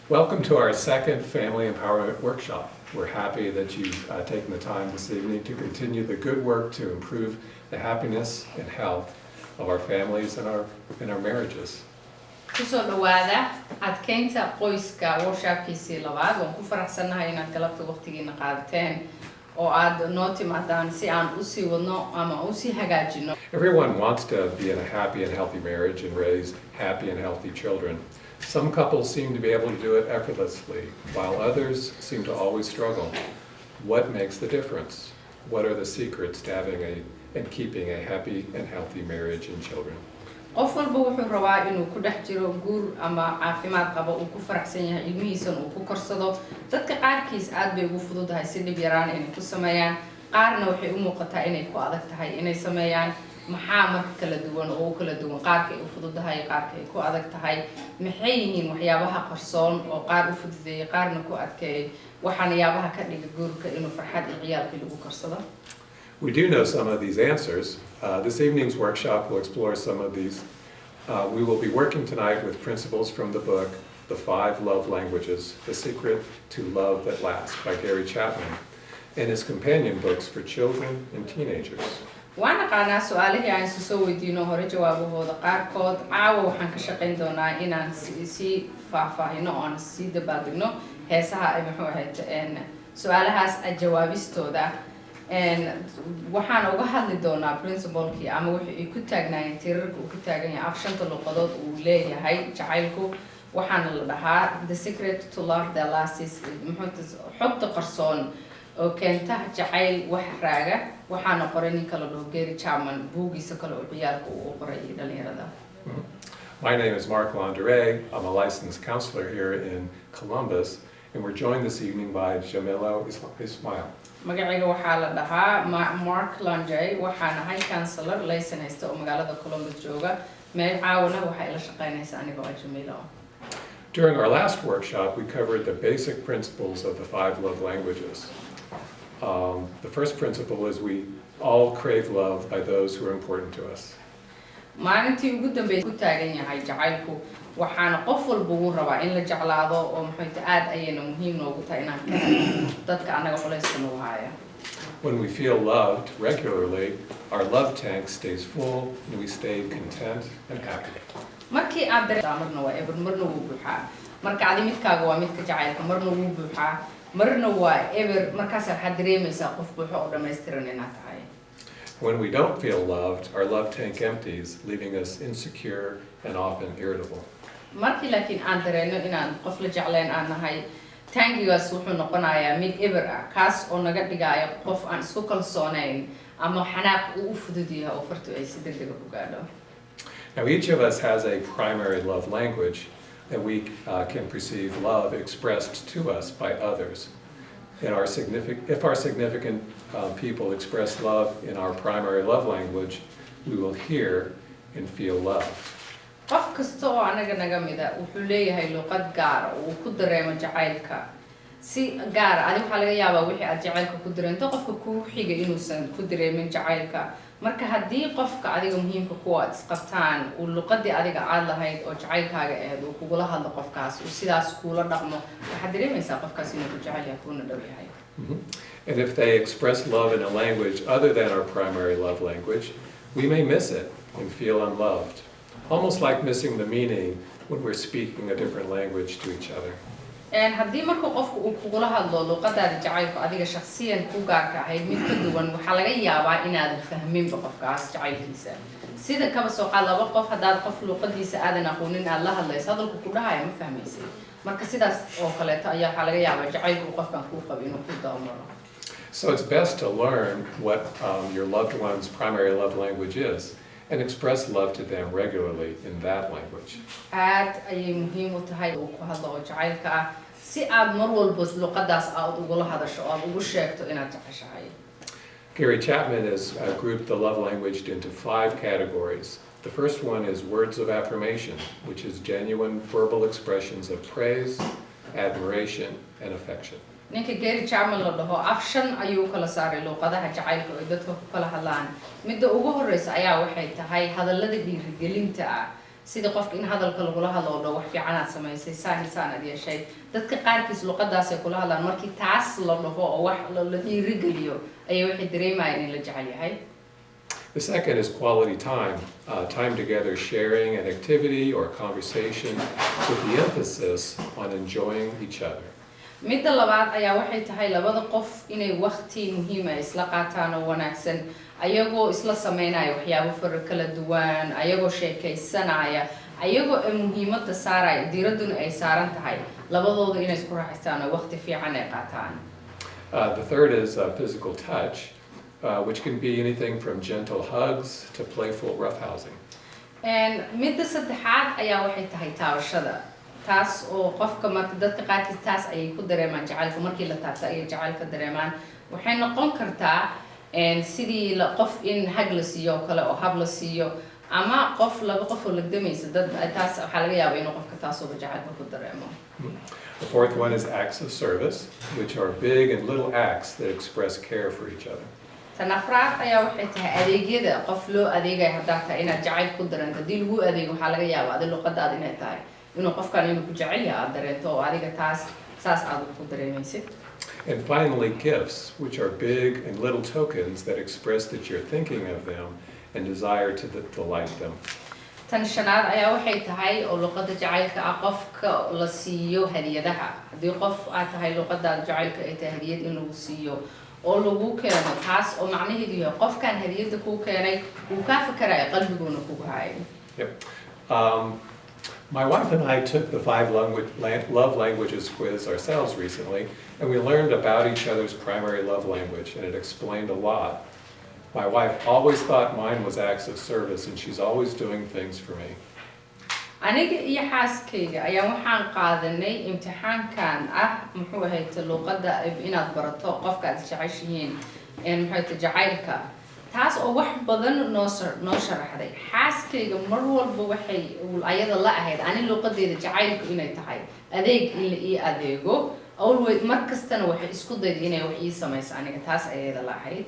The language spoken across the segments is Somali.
Welcome to our second Family Empowerment Workshop. We're happy that you've taken the time this evening to continue the good work to improve the happiness and health of our families and our marriages. kusoo dhawaada adkeynta qoyska workshopkiisii labaad waan ku faraxsanahay inaad galabta waqtigiina qaadateen oo aad noo timaadaan si aan u sii wadno ama u sii hagaajino. Everyone wants to be in a happy and healthy marriage and raise happy and healthy children. Some couples seem to be able to do it effortlessly, while others seem to always struggle. What makes the difference? What are the secrets to having and keeping a happy and healthy marriage and children? qof walba wuxuu rabaa inuu ku dhex jiro guur ama caafimaad qabo uu ku faraxsan yahay ilmihiisan uu ku korsado. Dadka qaarkiis aad bay ugu fududahay si dhib yaraan inay ku sameeyaan, qaarna waxay u muuqataa inay ku adag tahay inay sameeyaan. maxaa marka kala duwan oo kala duwan qaarka ay u fududahay qaarka ay ku adag tahay, maxay yihiin waxyaabaha qarsoon oo qaar u fududeeyay qaarna ku adkeeyay, waxaan yaabaha ka dhiga guurka inuu farxad iyo ciyaalka lagu korsado. We do know some of these answers. This evening's workshop will explore some of these. We will be working tonight with principles from the book, The 5 Love Languages, The Secret to Love That Lasts by Gary Chapman, and his companion books for children and teenagers. Waana qaanaa su'aalihii aan soo weydiino hore jawaabahooda qaarkood caawa waxaan ka shaqayn doonaa inaan si faahfaahino oo aan si dabaaldegno heesaha ay muxuu ahayd su'aalahaas jawaabistooda. waxaan uga hadli doonaa principle-kii ama wixii ay ku taagnaayeen tirarka uu ku taagan yahay shanta luqadood uu leeyahay jacaylku. waxaana la dhahaa The Secret to Love That Lasts, xogta qarsoon oo keenta jacayl wax raaga. waxaana qoray ninka la dhaho Gary Chapman buugiisa kale oo ciyaalka uu qoray dhalinyarada. My name is Mark Landere. I'm a licensed counselor here in Columbus, and we're joined this evening by Jamila Ismail. magacayga waxaa la dhahaa Mark Landere, waxaan ahay counselor laysanaysta oo magaalada Columbus jooga. meel caawana waxay la shaqaynaysaa anigoo ah Jamila. During our last workshop, we covered the basic principles of the 5 love languages. The first principle is we all crave love by those who are important to us. maalintii ugu dambeysay ku taagan yahay jacaylku waxaana qof walba uu rabaa in la jeclaado oo maxay aad ayayna muhiim noogu tahay inaan ka helno dadka anaga culayska noo haya. When we feel loved regularly, our love tank stays full and we stay content and happy. markii aad dareento marna waa eber marna wuu buuxaa. marka adi midkaaga waa midka jacaylka marna wuu buuxaa marna waa eber. markaas waxaad dareemaysaa qof buuxo oo dhammaystiran inaad tahay. When we don't feel loved, our love tank empties, leaving us insecure and often irritable. markii laakiin aan dareeno inaan qof la jeclayn aan nahay, tangigaas wuxuu noqonayaa mid eber ah, kaas oo naga dhigaya qof aan isku kalsoonayn ama xanaaq u fudud yahay oo fartu ay si degdeg ah u gaadho. Now each of us has a primary love language that we can perceive love expressed to us by others. If our significant people express love in our primary love language, we will hear and feel love. qof kasta oo anaga naga mida wuxuu leeyahay luqad gaar ah oo ku dareemo jacaylka si gaar ah. Adiga waxaa laga yaabaa wixii aad jacaylka ku dareento qofka ku xiga inuusan ku dareemin jacaylka. marka haddii qofka adiga muhiimka kuwa aad isqabtaan uu luqadii adiga aad lahayd oo jacaylkaaga ahayd uu kugula hadlo qofkaas uu sidaas kula dhaqmo, waxaad dareemaysaa qofkaas inuu ku jecel yahay kuna dhow yahay. And if they express love in a language other than our primary love language, we may miss it and feel unloved, almost like missing the meaning when we're speaking a different language to each other. haddii marka qofku uu kugula hadlo luqadaada jacaylka adiga shakhsiyan ku gaarka ahayd mid ka duwan, waxaa laga yaabaa inaadan fahminba qofkaas jacaylkiisa. sida kaba soo qaad laba qof haddaad qof luqadiisa aadan aqoonin aad la hadlayso hadalku ku dhahaya ma fahmaysay. marka sidaas oo kaleeto ayaa waxaa laga yaabaa jacaylku qofkan kuu qabo inuu ku daamaro. So it's best to learn what your loved one's primary love language is and express love to them regularly in that language. aad ayay muhiim u tahay uu ku hadlo oo jacaylka ah si aad mar walba luqadaas aad ugula hadasho oo aad ugu sheegto inaad jeceshahay. Gary Chapman has grouped the love language into 5 categories. The first one is words of affirmation, which is genuine verbal expressions of praise, admiration, and affection. ninka Gary Chapman la dhaho afshan ayuu kala saaray luqadaha jacaylka oo dadka ku kala hadlaan. midda ugu horeysa ayaa waxay tahay hadallada dhiirigelinta ah sida qofka in hadalka lagula hadlo oo wax fiican aad samaysay saan aad yeeshay dadka qaarkiis luqadaas ay kula hadlaan markii taas la dhaho oo wax la dhiirigeliyo ayay waxay dareemayaan in la jecel yahay. The second is quality time, time together sharing an activity or conversation with the emphasis on enjoying each other. midda labaad ayaa waxay tahay labada qof inay waqti muhiim ah isla qaataan oo wanaagsan ayagoo isla sameynaya waxyaabo fara kala duwan ayagoo sheekaysanaya ayagoo muhiimadda saaraya diiraduna ay saaran tahay labadooda inay isku raaxaystaan oo waqti fiican ay qaataan. The third is physical touch, which can be anything from gentle hugs to playful roughhousing. midda saddexaad ayaa waxay tahay taabashada taas oo qofka marka dadka qaarkiis taas ayay ku dareemaan jacaylka markii la taabto ayay jacaylka dareemaan waxay noqon kartaa sidii qof in hag la siiyo kale oo hab la siiyo ama qof laba qof oo lagdamaysa dad taas waxaa laga yaabaa inuu qofka taasoo jacaylka ku dareemo. The fourth one is acts of service, which are big and little acts that express care for each other. tan afraad ayaa waxay tahay adeegyada qof loo adeegayo haddaa tahay inaad jacayl ku dareento haddii lagu adeego waxaa laga yaabaa adi luqadaada inay tahay inuu qofkan inuu ku jecel yahay aad dareento oo adiga taas saas aad ku dareemaysid. And finally, gifts, which are big and little tokens that express that you're thinking of them and desire to delight them. tan shanaad ayaa waxay tahay oo luqada jacaylka ah qofka la siiyo hadiyadaha haddii qof aad tahay luqadaada jacaylka ay tahay hadiyad in lagu siiyo oo lagu keeno taas oo macnaheedu yahay qofkan hadiyada kuu keenay uu kaa fikiraya qalbiguuna kugu hayo. Yep. My wife and I took the 5 love languages quiz ourselves recently, and we learned about each other's primary love language, and it explained a lot. My wife always thought mine was acts of service, and she's always doing things for me. aniga iyo xaaskayga ayaa waxaan qaadanay imtixaankan ah muxuu ahayd luqadda inaad barato qofka aad jeceshihiin muxuu ahayd jacaylka taas oo wax badan noo sharaxday xaaskayga mar walba waxay ayada la ahayd ani luqadeeda jacaylku inay tahay adeeg in la ii adeego always mar kastana waxay isku dayday inay wax ii samayso aniga taas ayada la ahayd.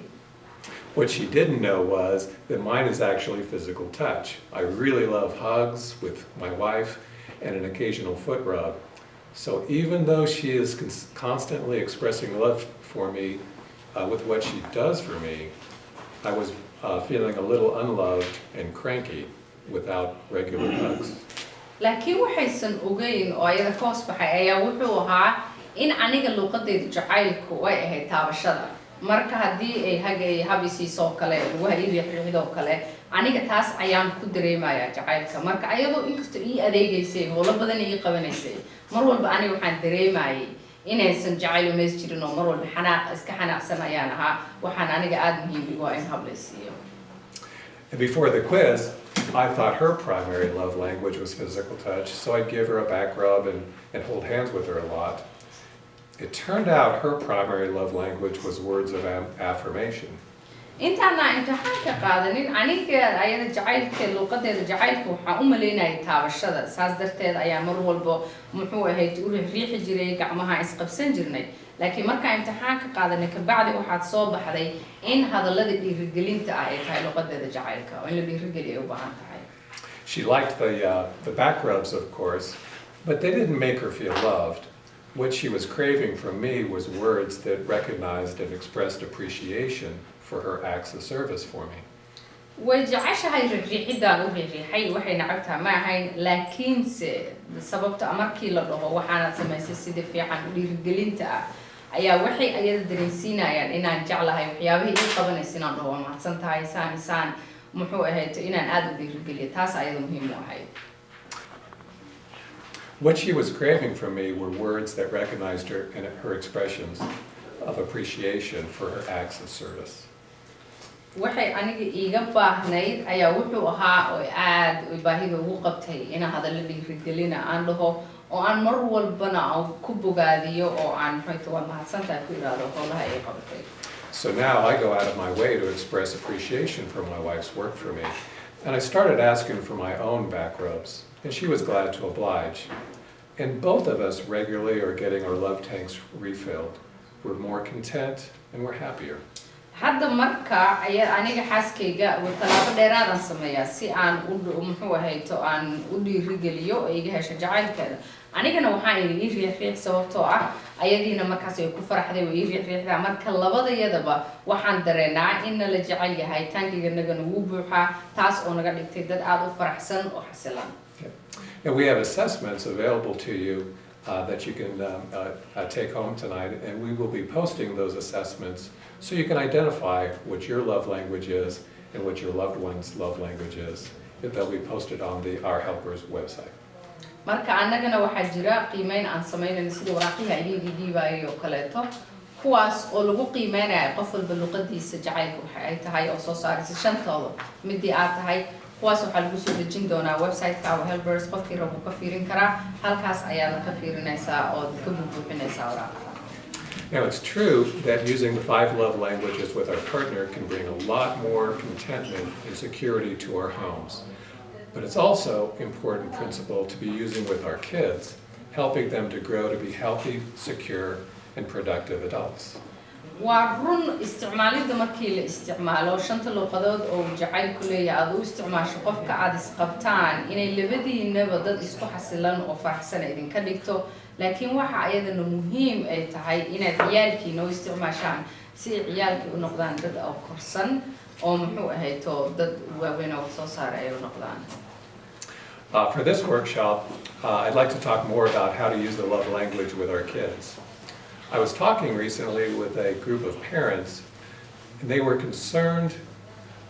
What she didn't know was that mine is actually physical touch. I really love hugs with my wife and an occasional foot rub. So even though she is constantly expressing love for me with what she does for me, I was feeling a little unloved and cranky without regular hugs. laakiin waxaysan ogeyn oo ayada ka hoos baxay ayaa wuxuu ahaa in aniga luqadeeda jacaylku ay ahayd taabashada marka haddii ay hagay habisiisoo kale lagu riixriixidoo kale aniga taas ayaan ku dareemayaa jacaylka marka ayadoo inkastoo ii adeegaysay howlo badan ii qabanaysay mar walba aniga waxaan dareemayay inaysan jacayl umays jirin oo mar walba iska xanaaqsan ayaan ahaa waxaan aniga aad muhiim igu ah in hab la siiyo. And before the quiz, I thought her primary love language was physical touch, so I'd give her a back rub and hold hands with her a lot. It turned out her primary love language was words of affirmation. intaana imtixaanka qaadanin aniga ayada jacaylka luqadeeda jacaylka waxaa u maleynayay taabashada saas darteed ayaa mar walba muxuu ahayd u riixi jiray gacmaha isqabsan jirnay laakiin markaa imtixaanka qaadanay kabacdi waxaad soo baxday in hadallada dhiirigelinta ah ay tahay luqadeeda jacaylka oo in la dhiirigeliyo ay u baahan tahay. She liked the back rubs, of course, but they didn't make her feel loved. What she was craving from me was words that recognized and expressed appreciation for her acts of service for me. way jeceshahay riixidaan u riixay waxay nacabtaa ma ahayn laakiinse sababta markii la dhaho waxaanad samaysay sida fiican dhiirigelinta ah ayaa waxay ayada dareensiinayaan inaan jeclahay waxyaabihii ii qabanaysa inaan dhaho mahadsan tahay saan muxuu ahayd inaan aad u dhiirigeliyo taas ayada muhiim u ahayd. What she was craving from me were words that recognized her and her expressions of appreciation for her acts of service. waxay aniga iiga baahnayd ayaa wuxuu ahaa oo aad baahida ugu qabtay inaan hadallo dhiirigelina aan dhaho oo aan mar walbana ku bogaadiyo oo aan waa mahadsantahay ku iraado howlaha ay qabatay. So now I go out of my way to express appreciation for my wife's work for me, and I started asking for my own back rubs, and she was glad to oblige. And both of us regularly are getting our love tanks refilled. We're more content and we're happier. hadda marka ayaa aniga xaaskayga talaabo dheeraadan sameeyaa si aan muxuu ahayto aan u dhiirigeliyo oo iga hesho jacaylkeeda anigana waxaan ii riix sababtoo ah ayadiina markaas ay ku faraxday oo ii riixdaa marka labadayadaba waxaan dareenaa in la jecel yahay taankiga nagu buuxaa taas oo naga dhigtay dad aad u faraxsan oo xasilan. And we have assessments available to you that you can take home tonight, and we will be posting those assessments so you can identify what your love language is and what your loved one's love language is. They'll be posted on the Our Helpers website. marka annagana waxaa jira qiimeyn aan sameynayno sida waraaqiha IDD oo kaleeto kuwaas oo lagu qiimeynayo qof walba luqadiisa jacaylka waxa ay tahay oo soo saaraysa shantooda midii aad tahay kuwaas waxaa lagu soo dejin doonaa website-ka Our Helpers qofkii rabo ka fiirin karaa halkaas ayaad ka fiirinaysaa oo ka buuxinaysaa waraaqa. Now it's true that using the 5 love languages with our partner can bring a lot more contentment and security to our homes. But it's also an important principle to be using with our kids, helping them to grow to be healthy, secure, and productive adults. waa run isticmaalida markii la isticmaalo shanta luqadood oo jacaylku leeyahay aad u isticmaasho qofka aad isqabtaan inay labadiinaba dad isku xasilan oo faraxsan idinka dhigto laakiin waxa ayadana muhiim ay tahay inaad ciyaalkiina u isticmaashaan si ciyaalkii u noqdaan dad oo korsan oo muxuu ahayto dad waaweyn oo soo saara ay u noqdaan. For this workshop, I'd like to talk more about how to use the love language with our kids. I was talking recently with a group of parents, and they were concerned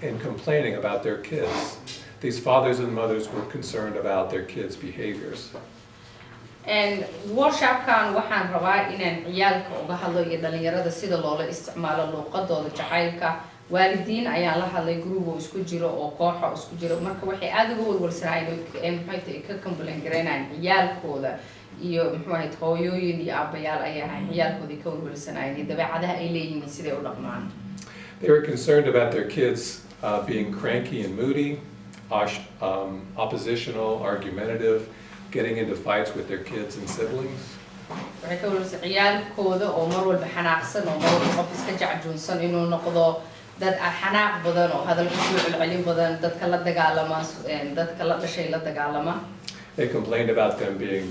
and complaining about their kids. These fathers and mothers were concerned about their kids' behaviors. And workshop-kan waxaan rabaa inaan ciyaalka uga hadlo iyo dhalinyarada sida loola isticmaalo luqadooda jacaylka waalidiin ayaan la hadlay group oo isku jiro oo kooxo isku jiro marka waxay aad uga walwalsanaayeen maxay ka complain gareynayaan ciyaalkooda iyo muxuu ahayd hooyooyin iyo aabbayaal ayaa ciyaalkoodii ka walwalsanaayeen dabeecadaha ay leeyihiin siday u dhaqmaan. They were concerned about their kids being cranky and moody, oppositional, argumentative, getting into fights with their kids and siblings. waxay ka walwalsan ciyaalkooda oo mar walba xanaaqsan oo mar walba qof iska jacjuunsan inuu noqdo dad xanaaq badan oo hadalka soo celcelin badan dadka la dagaalama dadka la dhashay la dagaalama. They complained about them being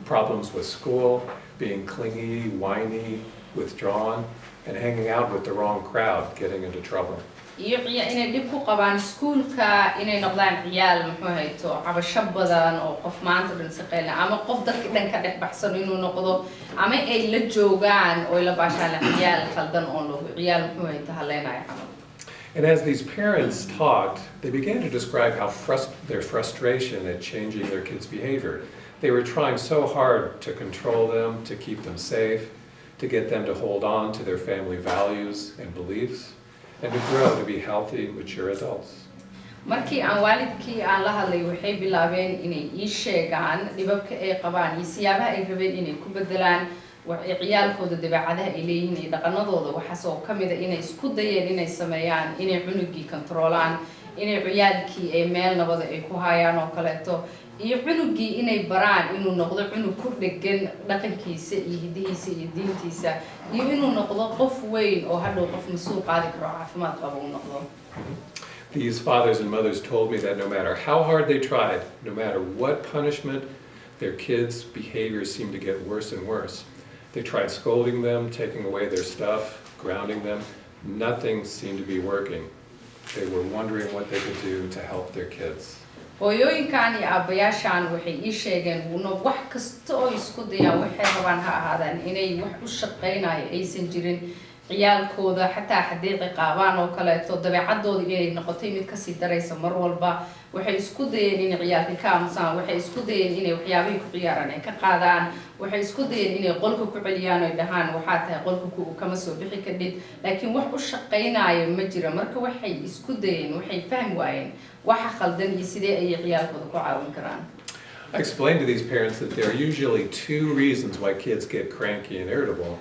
problems with school, being clingy, whiny, withdrawn, and hanging out with the wrong crowd, getting into trouble. iyo inay dib ku qabaan iskuulka inay noqdaan ciyaal muxuu hayto cabasho badan oo qof maanta dhan shaqeynaya ama qof dadka dhan ka dhex baxsan inuu noqdo ama ay la joogaan oo la baashaan ciyaal khaldan oo loogu ciyaal muxuu hayto haleenaya. And as these parents talked, they began to describe how their frustration at changing their kids' behavior. They were trying so hard to control them, to keep them safe, to get them to hold on to their family values and beliefs, and to grow to be healthy, mature adults. markii aan waalidkii aan la hadlay waxay bilaabeen inay ii sheegaan dhibabka ay qabaan iyo siyaabaha ay rabeen inay ku bedelaan ciyaalkooda dabeecadaha ay leeyihiin iyo dhaqanadooda waxaas oo ka mid ah inay isku dayeen inay sameeyaan inay cunugii controlaan inay ciyaalkii ay meel nabada ay ku hayaan oo kaleeto iyo cunugii inay baraan inuu noqdo cunug ku dhegan dhaqankiisa iyo hidihiisa iyo diintiisa iyo inuu noqdo qof weyn oo hadhow qof mas'uul qaadi karo caafimaad qabo uu noqdo. These fathers and mothers told me that no matter how hard they tried, no matter what punishment, their kids' behaviors seemed to get worse and worse. They tried scolding them, taking away their stuff, grounding them. Nothing seemed to be working. They were wondering what they could do to help their kids. hooyooyinkan iyo aabbayaashan waxay ii sheegeen wax kasta oo isku dayaan waxay rabaan ha ahaadaan inay wax u shaqeynayo aysan jirin ciyaalkooda xataa haddii ciqaabaan oo kaleeto dabeecadooda inay noqotay mid kasii daraysa mar walba waxay isku dayeen inay ciyaalka ka aamusaan waxay isku dayeen inay waxyaabihii ku ciyaaraan ay ka qaadaan waxay isku dayeen inay qolka ku celiyaan oo dhahaan waxaa tahay qolka kama soo bixi kadib laakiin wax u shaqeynayo ma jira marka waxay isku dayeen waxay fahmi waayeen waxa khaldan iyo sidee ay ciyaalkooda ku caawin karaan. I explained to these parents that there are usually 2 reasons why kids get cranky and irritable.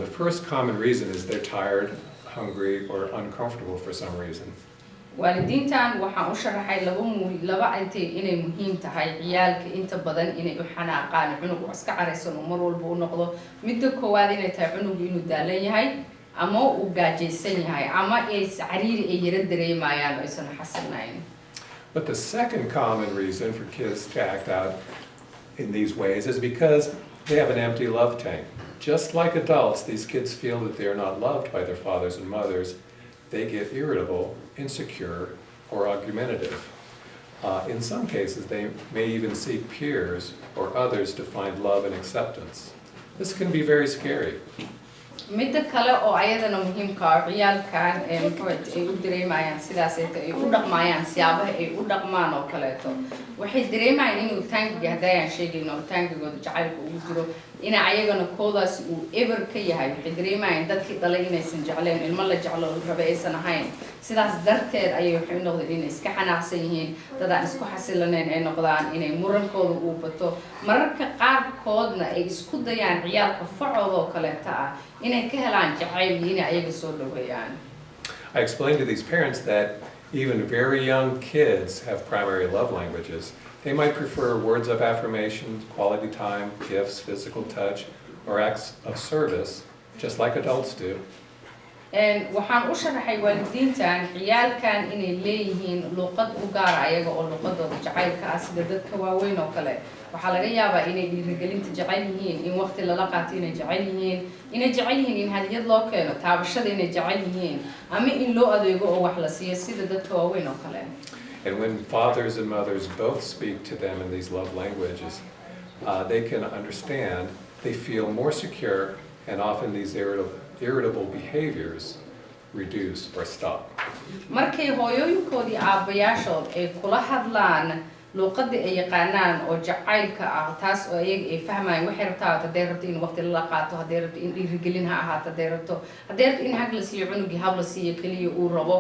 The first common reason is they're tired, hungry, or uncomfortable for some reason. waalidiintan waxaan u sharaxay laba intay inay muhiim tahay ciyaalka inta badan inay u xanaaqaan cunug iska caraysan oo mar walba u noqdo midda koowaad inay tahay cunugu inuu daalan yahay ama uu gaajaysan yahay ama ay cariiri ay yara dareemayaan oo aysan xasilnayn. But the second common reason for kids to act out in these ways is because they have an empty love tank. Just like adults, these kids feel that they are not loved by their fathers and mothers. They get irritable, insecure, or argumentative. In some cases, they may even seek peers or others to find love and acceptance. This can be very scary. midda kale oo ayadana muhiimka ah ciyaalkan ay u dareemayaan sidaas ay u dhaqmayaan siyaabaha ay u dhaqmaan oo kaleeto waxay dareemayaan inuu taangiga hadayaan sheegayno taangigooda jacaylka ugu jiro in ayagana koodaas uu ever ka yahay waxay dareemayaan dadkii dhalay inaysan jecleen ilmo la jeclo raba aysan ahayn sidaas darteed ayay waxay noqdeen inay iska xanaaqsan yihiin dad aan isku xasilaneyn ay noqdaan inay murankooda uu bato mararka qaarkoodna ay isku dayaan ciyaalka facooda oo kaleeta ah inay ka helaan jacayl inay ayaga soo dhaweeyaan. I explained to these parents that even very young kids have primary love languages. They might prefer words of affirmation, quality time, gifts, physical touch, or acts of service, just like adults do. waxaan u sharaxay waalidiintan ciyaalkan inay leeyihiin luqad u gaar ayaga oo luqadooda jacaylka ah sida dadka waaweyn oo kale waxaa laga yaabaa inay dhiirigelinta jecel yihiin in waqti lala qaato inay jecel yihiin in hadiyad loo keeno taabashada inay jecel yihiin ama in loo adeego oo wax la siiyo sida dadka waaweyn oo kale. And when fathers and mothers both speak to them in these love languages, they can understand, they feel more secure, and often these irritable behaviors reduce or stop. markay hooyooyinkoodii aabbayaashood ay kula hadlaan luqadii ay yaqaanaan oo jacaylka ah taas oo ayaga ay fahmayaan waxay rabtaa haday rabto in waqti la qaato haday rabto in dhiirigelin ha ahaato haday rabto in hag la siiyo cunugii hab la siiyo kaliya uu rabo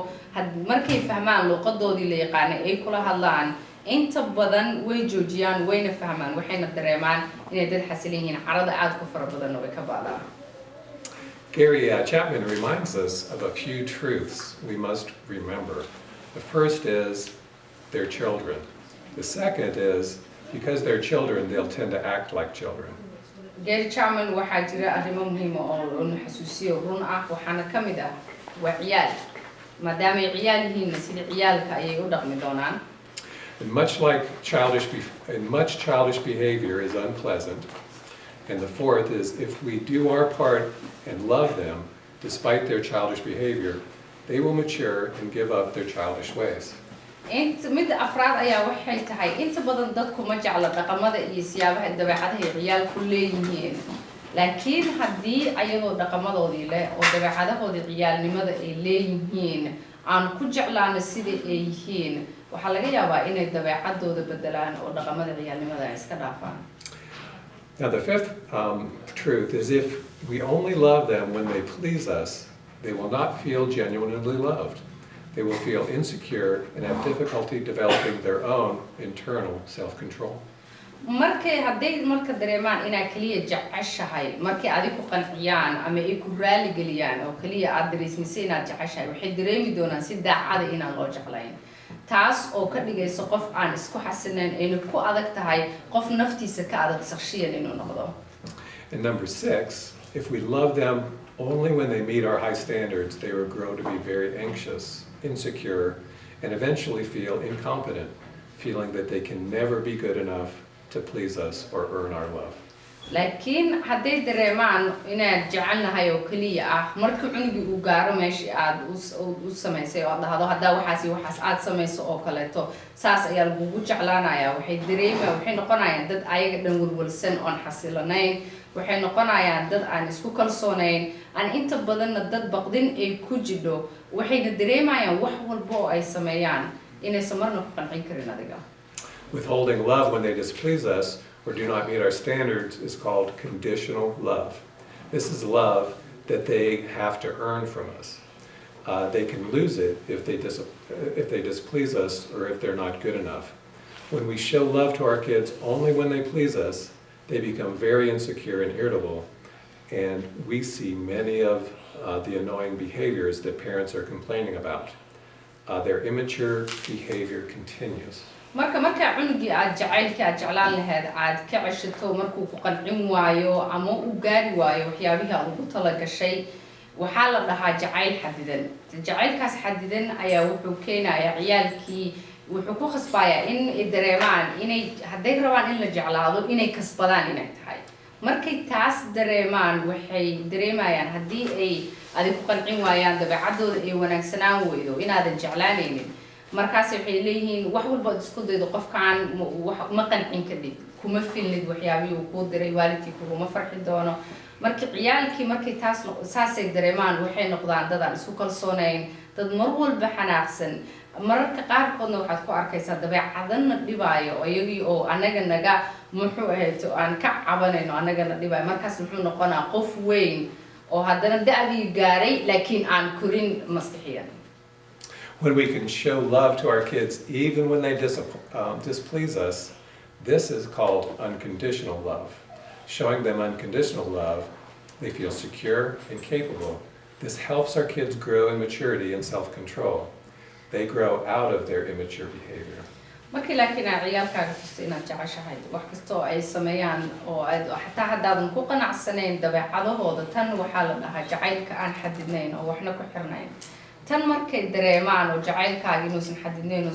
markay fahmaan luqadoodii la yaqaanay ay kula hadlaan inta badan way joojiyaan wayna fahmaan waxayna dareemaan inay dad xasilan yihiin carada aad ku fara badan oo ay ka baadaan. Gary Chapman reminds us of a few truths we must remember. The first is they're children. The second is because they're children, they'll tend to act like children. Gary Chapman waxaa jira arrimo muhiim ah oo uu xasuusiyo run ah waxaana ka mid ah waa ciyaal maadaama ay ciyaal yihiin sida ciyaalka ayay u dhaqmi doonaan. And much childish behavior is unpleasant. And the fourth is if we do our part and love them despite their childish behavior, they will mature and give up their childish ways. midda afraad ayaa waxay tahay inta badan dadku ma jecla dhaqamada iyo siyaabaha dabeecadaha ay ciyaalku leeyihiin laakiin haddii ayadoo dhaqamadoodii leh oo dabeecadahoodii ciyaalnimada ay leeyihiin aan ku jeclaana sida ay yihiin waxaa laga yaabaa inay dabeecadooda bedelaan oo dhaqamada ciyaalnimada ay iska dhaafaan. Now the fifth truth is if we only love them when they please us, they will not feel genuinely loved. They will feel insecure and have difficulty developing their own internal self-control. hadday marka dareemaan inaa kaliya jeceshahay markay adiga ku qanciyaan ama ay ku raali geliyaan oo kaliya aad dareesmisay inaad jeceshahay waxay dareemi doonaan si daacada inaan loo jeclayn taas oo ka dhigaysa qof aan isku xasinayn ayna ku adag tahay qof naftiisa ka adag shakhsiyan inuu noqdo. And number 6, if we love them only when they meet our high standards, they will grow to be very anxious, insecure, and eventually feel incompetent, feeling that they can never be good enough to please us or earn our love. laakiin hadday dareemaan inaad jecelnahay oo kaliya ah marka cunugii uu gaaro meeshii aad u samaysay oo dhahdo haddaa waxaas aad samayso oo kaleeto saas ayaa lagugu jeclaanayaa waxay noqonayaan dad ayaga dhan walwalsan oon xasilanayn waxay noqonayaan dad aan isku kalsoonayn aan inta badanna dad baqdin ay ku jidho waxayna dareemayaan wax walba oo ay sameeyaan inaysan marna ku qancin karin adiga. Withholding love when they displease us or do not meet our standards is called conditional love. This is love that they have to earn from us. They can lose it if they displease us or if they're not good enough. When we show love to our kids only when they please us, they become very insecure and irritable, and we see many of the annoying behaviors that parents are complaining about. Their immature behavior continues. marka cunugii aad jacaylka aad jeclaan lahayd aad ka ceshato markuu ku qancin waayo ama uu gaari waayo waxyaabihii aad ugu tala gashay waxaa la dhahaa jacayl xadidan jacaylkaas xadidan ayaa wuxuu keenayaa ciyaalkii wuxuu ku khasbayaa in ay dareemaan inay hadday rabaan in la jeclaado inay kasbadaan inay tahay markay taas dareemaan waxay dareemayaan haddii ay adig ku qancin waayaan dabeecadooda ay wanaagsanaan weydo inaadan jeclaanaynin markaas waxay leeyihiin wax walba isku daydo qofkaan ma qancin kadib kuma filnid waxyaabihii uu kuu diray waalidkii kuguma farxi doono markii ciyaalkii markay taas saasay dareemaan waxay noqdaan dadaan isku kalsoonayn dad mar walba xanaaqsan mararka qaarkoodna waxaad ku arkaysaa dabeecadana dhibaayo iyagii oo anaga naga muxuu ahayd aan ka cabanayno anagana dhibaayo markaas muxuu noqonaa qof weyn oo haddana da'dii gaaray laakiin aan korin maskaxiyan. When we can show love to our kids even when they displease us, this is called unconditional love. Showing them unconditional love, they feel secure and capable. This helps our kids grow in maturity and self-control. They grow out of their immature behavior. markii laakiin ciyaalkaaga tusto inaad jeceshahay wax kasta oo ay sameeyaan oo xataa haddaadan ku qanacsanayn dabeecadahooda tan waxaa la dhahaa jacaylka aan xadidnayn oo waxna ku xirnayn tan markay dareemaan oo jacaylkaaga inuusan xadidnayn